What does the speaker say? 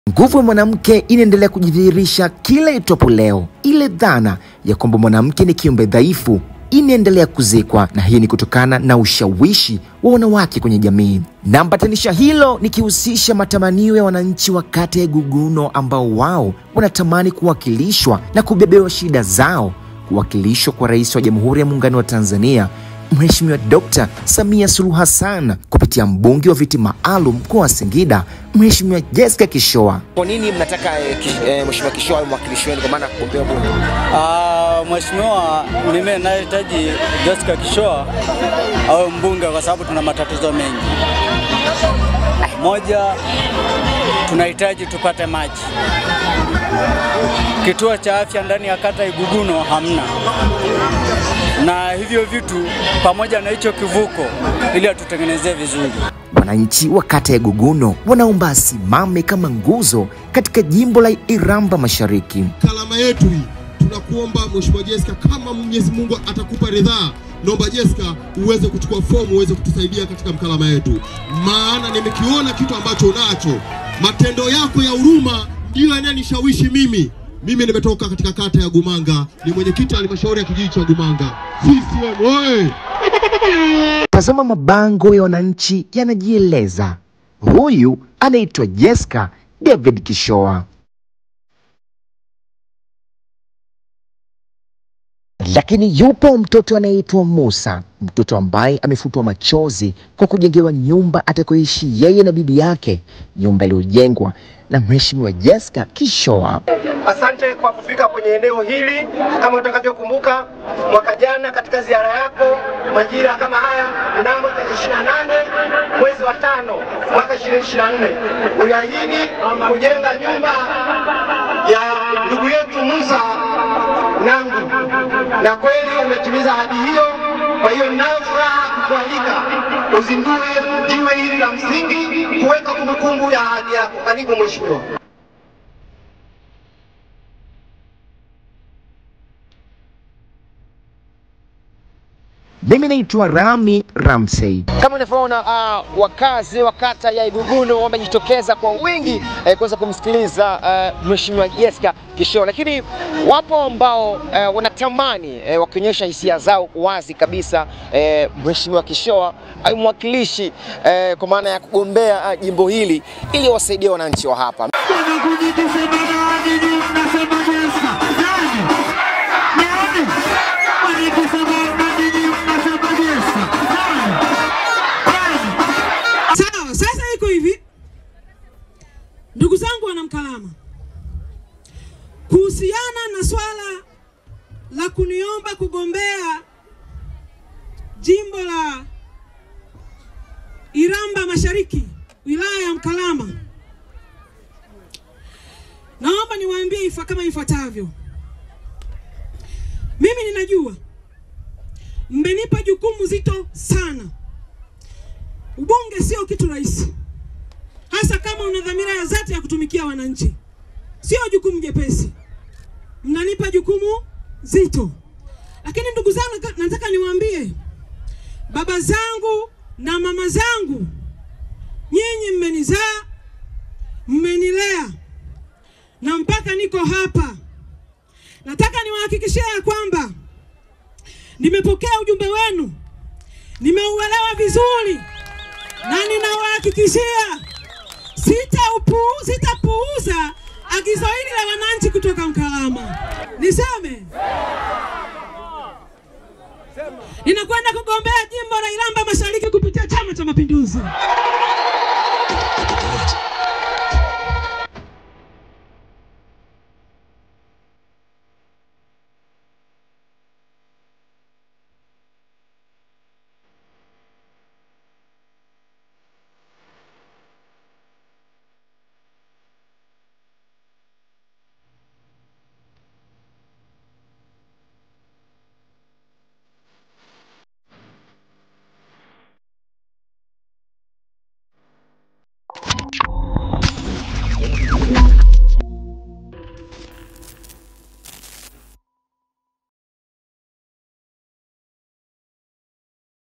Nguvu ya mwanamke inaendelea kujidhihirisha kila itwapo leo. Ile dhana ya kwamba mwanamke ni kiumbe dhaifu inaendelea kuzikwa, na hii ni kutokana na ushawishi wa wanawake kwenye jamii. Na mpatanisha hilo nikihusisha matamanio ya wananchi wa kata ya Iguguno ambao wao wanatamani kuwakilishwa na kubebewa shida zao, kuwakilishwa kwa Rais wa Jamhuri ya Muungano wa Tanzania Mheshimiwa Dr. Samia Suluhu Hassan kupitia mbunge wa viti maalum kwa Singida Mheshimiwa Jessica Kishoa. Kwa nini mnataka Mheshimiwa Kishoa mwakilishi wenu kwa maana kugombea bunge? Mheshimiwa, mimi nahitaji Jessica Kishoa awe mbunge kwa sababu tuna matatizo mengi. Moja, tunahitaji tupate maji. Kituo cha afya ndani ya kata Iguguno hamna. Na hivyo vitu pamoja na hicho kivuko ili atutengenezee vizuri. Wananchi wa kata ya Iguguno wanaomba asimame kama nguzo katika jimbo la Iramba Mashariki. Kalama yetu hii tunakuomba Mheshimiwa Jessica, kama Mwenyezi Mungu atakupa ridhaa, naomba Jessica uweze kuchukua fomu uweze kutusaidia katika mkalama yetu. Maana nimekiona kitu ambacho unacho. Matendo yako ya huruma ndio yananishawishi mimi. Mimi nimetoka katika kata ya Gumanga, ni mwenyekiti wa halmashauri ya kijiji cha Gumanga. CCM oye! Tazama mabango ya wananchi yanajieleza. Huyu anaitwa Jessica David Kishoa. Lakini yupo mtoto anaitwa Musa, mtoto ambaye amefutwa machozi kwa kujengewa nyumba atakoishi yeye na bibi yake, nyumba iliyojengwa na Mheshimiwa Jessica Kishoa. Asante kwa kufika kwenye eneo hili. Kama utakavyokumbuka mwaka jana katika ziara yako majira kama haya mnamo 28 mwezi wa 5 mwaka 2024 uliahidi kujenga nyumba ya ndugu yetu Musa Nangu, na kweli umetimiza ahadi hiyo. Kwa hiyo ninayo furaha kukualika uzindue jiwe hili la msingi kuweka kumbukumbu ya ahadi yako. Karibu Mheshimiwa. Mimi naitwa Rami Ramsey. Kama unavyoona wakazi wa kata ya Iguguno wamejitokeza kwa wingi kuweza kumsikiliza Mheshimiwa Jessica Kishoa, lakini wapo ambao wanatamani wakionyesha hisia zao wazi kabisa Mheshimiwa Kishoa mwakilishi kwa maana ya kugombea jimbo hili ili wasaidie wananchi wa hapa. Sasa iko hivi, ndugu zangu wanamkalama, kuhusiana na swala la kuniomba kugombea jimbo la Iramba Mashariki, wilaya ya Mkalama, naomba niwaambie kama ifuatavyo. Mimi ninajua mmenipa jukumu zito sana. Ubunge sio kitu rahisi, hasa kama una dhamira ya dhati ya kutumikia wananchi. Sio jukumu jepesi, mnanipa jukumu zito. Lakini ndugu zangu, nataka niwaambie baba zangu na mama zangu, nyinyi mmenizaa, mmenilea na mpaka niko hapa. Nataka niwahakikishie kwamba nimepokea ujumbe wenu, nimeuelewa vizuri, na ninawahakikishia sitapuuza agizo hili la wananchi kutoka Mkalama. Niseme ninakwenda kugombea jimbo la Iramba Mashariki kupitia Chama cha Mapinduzi.